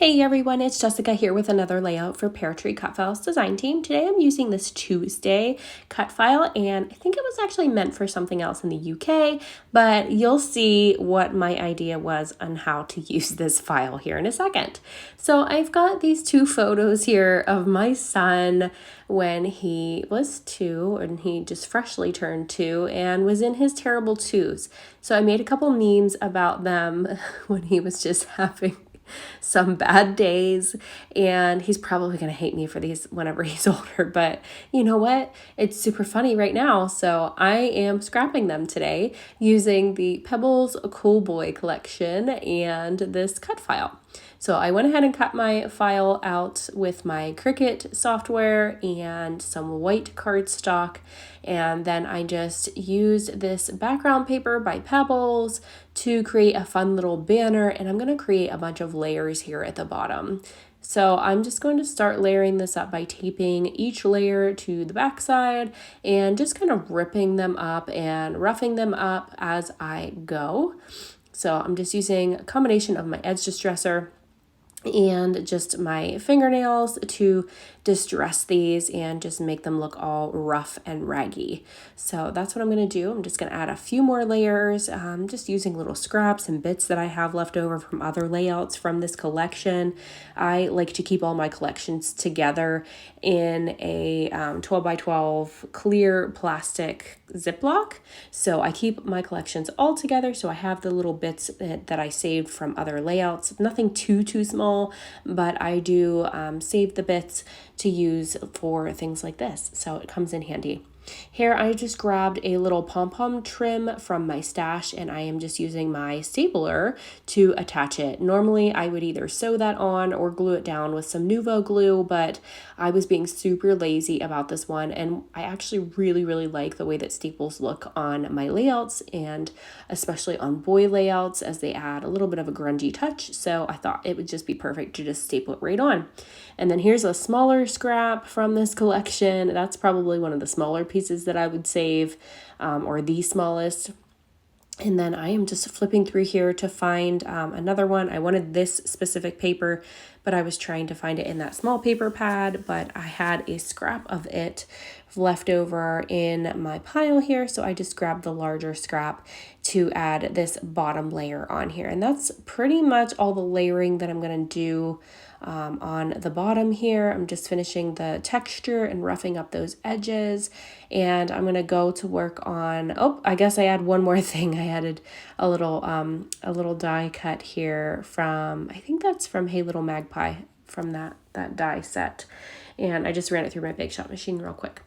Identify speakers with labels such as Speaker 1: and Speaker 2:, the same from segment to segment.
Speaker 1: Hey everyone, it's Jessica here with another layout for Pear Tree Cutfile's design team. Today I'm using this Tuesday cut file, and I think it was actually meant for something else in the UK, but you'll see what my idea was on how to use this file here in a second. So I've got these two photos here of my son when he was 2, and he just freshly turned 2 and was in his terrible 2s. So I made a couple memes about them when he was just having some bad days, and he's probably going to hate me for these whenever he's older, but you know what, it's super funny right now. So I am scrapping them today using the Pebbles Cool Boy collection and this cut file. So I went ahead and cut my file out with my Cricut software and some white cardstock, and then I just used this background paper by Pebbles to create a fun little banner, and I'm going to create a bunch of layers here at the bottom. So I'm just going to start layering this up by taping each layer to the back side and just kind of ripping them up and roughing them up as I go. So I'm just using a combination of my edge distresser and just my fingernails to distress these and just make them look all rough and raggy. So that's what I'm going to do. I'm just going to add a few more layers, just using little scraps and bits that I have left over from other layouts from this collection. I like to keep all my collections together in a 12 by 12 clear plastic Ziploc. So I keep my collections all together. So I have the little bits that I saved from other layouts. Nothing too small, but I do save the bits to use for things like this. So it comes in handy. Here I just grabbed a little pom-pom trim from my stash, and I am just using my stapler to attach it. Normally I would either sew that on or glue it down with some Nuvo glue, but I was being super lazy about this one, and I actually really like the way that staples look on my layouts, and especially on boy layouts, as they add a little bit of a grungy touch. So I thought it would just be perfect to just staple it right on. And then here's a smaller scrap from this collection. That's probably one of the smaller pieces that I would save, or the smallest. And then I am just flipping through here to find another one. I wanted this specific paper, but I was trying to find it in that small paper pad, but I had a scrap of it left over in my pile here. So I just grabbed the larger scrap to add this bottom layer on here. And that's pretty much all the layering that I'm going to do on the bottom here. I'm just finishing the texture and roughing up those edges, and I'm gonna go to work on, oh, I guess I add one more thing. I added a little die cut here from, I think that's from Hey Little Magpie, from that die set, and I just ran it through my Big Shot machine real quick.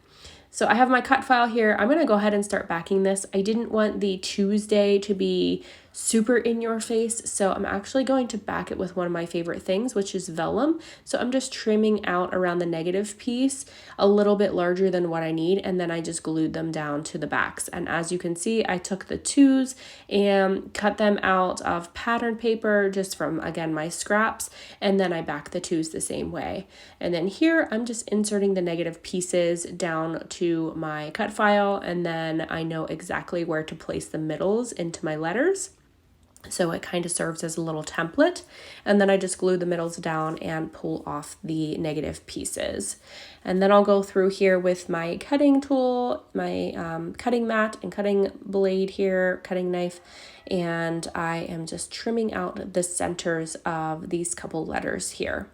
Speaker 1: So I have my cut file here. I'm going to go ahead and start backing this. I didn't want the Tuesday to be super in your face, so I'm actually going to back it with one of my favorite things, which is vellum. So I'm just trimming out around the negative piece a little bit larger than what I need, and then I just glued them down to the backs. And as you can see, I took the 2s and cut them out of pattern paper just from, again, my scraps, and then I backed the 2s the same way. And then here I'm just inserting the negative pieces down to my cut file, and then I know exactly where to place the middles into my letters. So it kind of serves as a little template, and then I just glue the middles down and pull off the negative pieces. And then I'll go through here with my cutting tool, my cutting mat and cutting blade here, cutting knife, and I am just trimming out the centers of these couple letters here.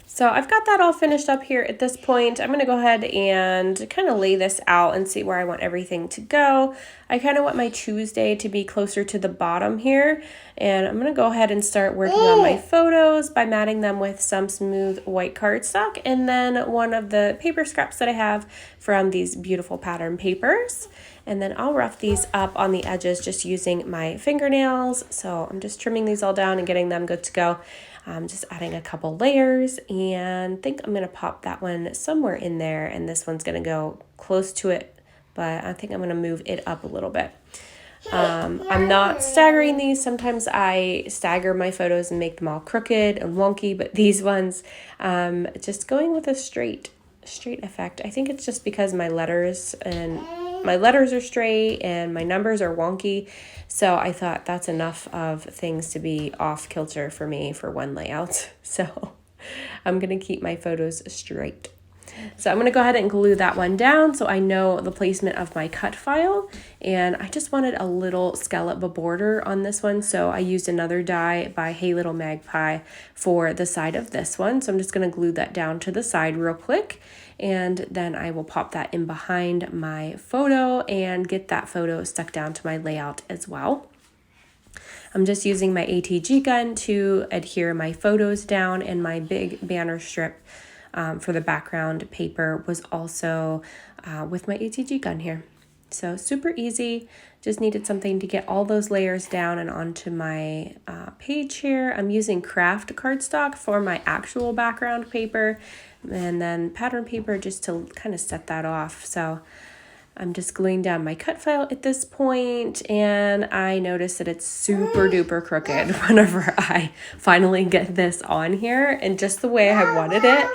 Speaker 1: So I've got that all finished up here at this point. I'm going to go ahead and kind of lay this out and see where I want everything to go. I kind of want my Tuesday to be closer to the bottom here. And I'm going to go ahead and start working on my photos by matting them with some smooth white cardstock, and then one of the paper scraps that I have from these beautiful pattern papers. And then I'll rough these up on the edges just using my fingernails. So I'm just trimming these all down and getting them good to go. Just adding a couple layers, and I think I'm going to pop that one somewhere in there, and this one's going to go close to it, but I think I'm going to move it up a little bit. I'm not staggering these. Sometimes I stagger my photos and make them all crooked and wonky, but these ones, just going with a straight effect. I think it's just because my letters and my letters are straight and my numbers are wonky. So I thought that's enough of things to be off kilter for me for one layout. So I'm going to keep my photos straight. So I'm going to go ahead and glue that one down so I know the placement of my cut file. And I just wanted a little scallop border on this one. So I used another die by Hey Little Magpie for the side of this one. So I'm just going to glue that down to the side real quick. And then I will pop that in behind my photo and get that photo stuck down to my layout as well. I'm just using my ATG gun to adhere my photos down, and my big banner strip for the background paper was also with my ATG gun here. So super easy, just needed something to get all those layers down and onto my page here. I'm using craft cardstock for my actual background paper, and then pattern paper just to kind of set that off. So I'm just gluing down my cut file at this point, and I notice that it's super duper crooked whenever I finally get this on here, and just the way I wanted it.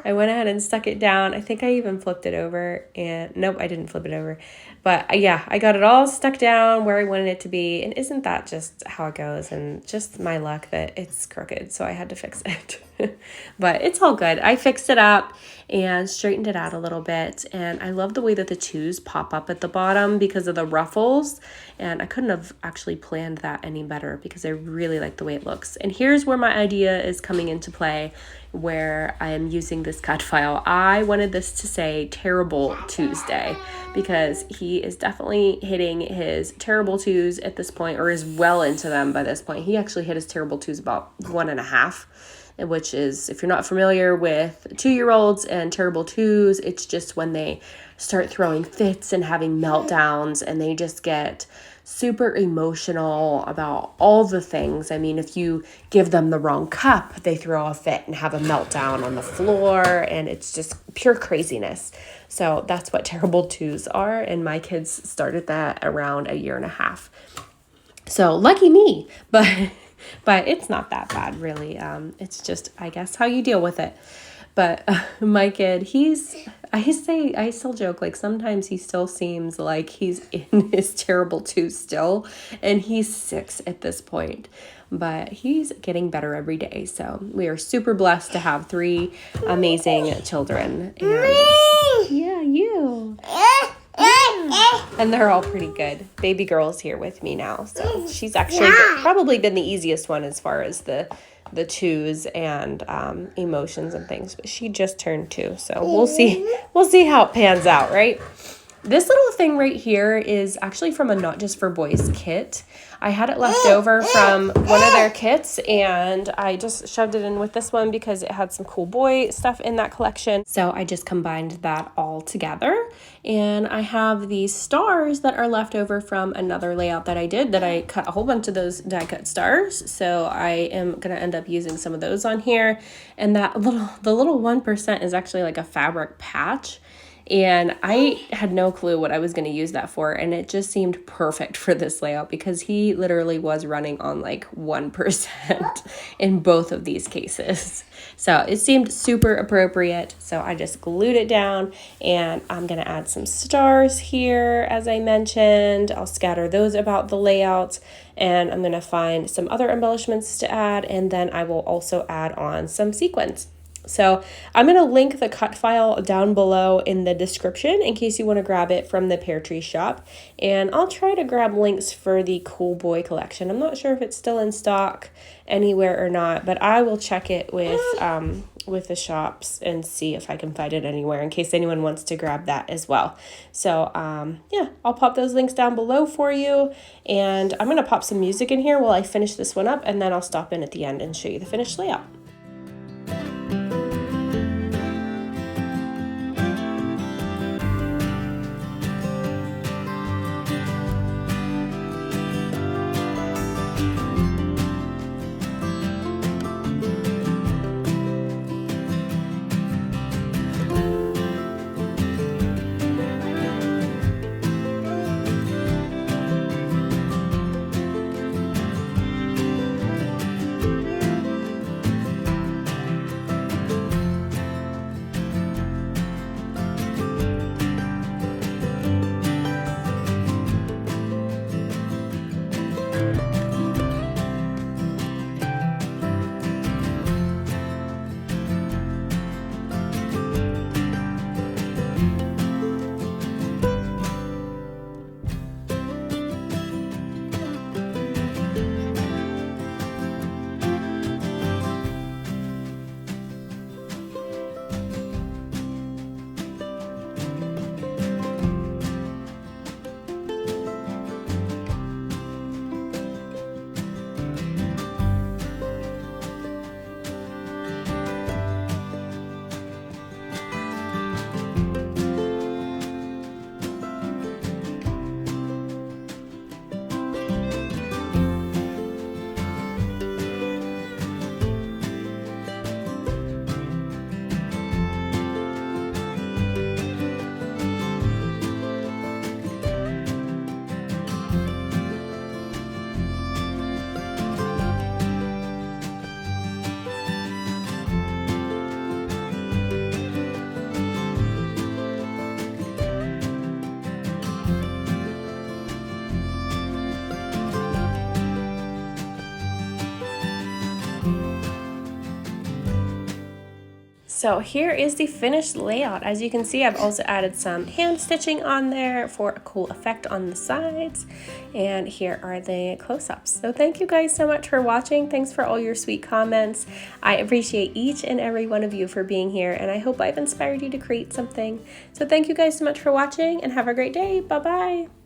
Speaker 1: I went ahead and stuck it down. I think I even flipped it over, and nope, I didn't flip it over. But yeah, I got it all stuck down where I wanted it to be, and isn't that just how it goes? And just my luck that it's crooked, so I had to fix it. But it's all good. I fixed it up and straightened it out a little bit, and I love the way that the twos pop up at the bottom because of the ruffles, and I couldn't have actually planned that any better because I really like the way it looks. And here's where my idea is coming into play, where I am using this cut file. I wanted this to say Terrible Tuesday because he is definitely hitting his terrible twos at this point, or is well into them by this point. He actually hit his terrible twos about 1.5, which is, if you're not familiar with 2-year-olds and terrible twos, it's just when they start throwing fits and having meltdowns, and they just get super emotional about all the things. I mean, if you give them the wrong cup, they throw a fit and have a meltdown on the floor, and it's just pure craziness. So that's what terrible twos are, and my kids started that around 1.5 years. So lucky me, but it's not that bad, really. It's just, I guess, how you deal with it. But my kid, I still joke, like sometimes he still seems like he's in his terrible twos still, and he's 6 at this point. But he's getting better every day. So we are super blessed to have 3 amazing children. And yeah, you. And they're all pretty good. Baby girl's here with me now, so she's actually probably been the easiest one as far as the twos and emotions and things. But she just turned 2, so we'll see how it pans out, right? This little thing right here is actually from a Not Just for Boys kit. I had it left over from one of their kits, and I just shoved it in with this one because it had some cool boy stuff in that collection. So I just combined that all together. And I have these stars that are left over from another layout that I did, that I cut a whole bunch of those die cut stars. So I am going to end up using some of those on here. And the little 1% is actually like a fabric patch. And I had no clue what I was going to use that for, and it just seemed perfect for this layout because he literally was running on like 1% in both of these cases. So it seemed super appropriate, so I just glued it down, and I'm going to add some stars here, as I mentioned. I'll scatter those about the layout, and I'm going to find some other embellishments to add, and then I will also add on some sequins. So I'm going to link the cut file down below in the description in case you want to grab it from the Pear Tree shop. And I'll try to grab links for the Cool Boy collection. I'm not sure if it's still in stock anywhere or not, but I will check it with the shops and see if I can find it anywhere in case anyone wants to grab that as well. So yeah, I'll pop those links down below for you. And I'm going to pop some music in here while I finish this one up, and then I'll stop in at the end and show you the finished layout. so here is the finished layout. As you can see, I've also added some hand stitching on there for a cool effect on the sides. And here are the close-ups. So thank you guys so much for watching. Thanks for all your sweet comments. I appreciate each and every one of you for being here, and I hope I've inspired you to create something. So thank you guys so much for watching, and have a great day. Bye-bye.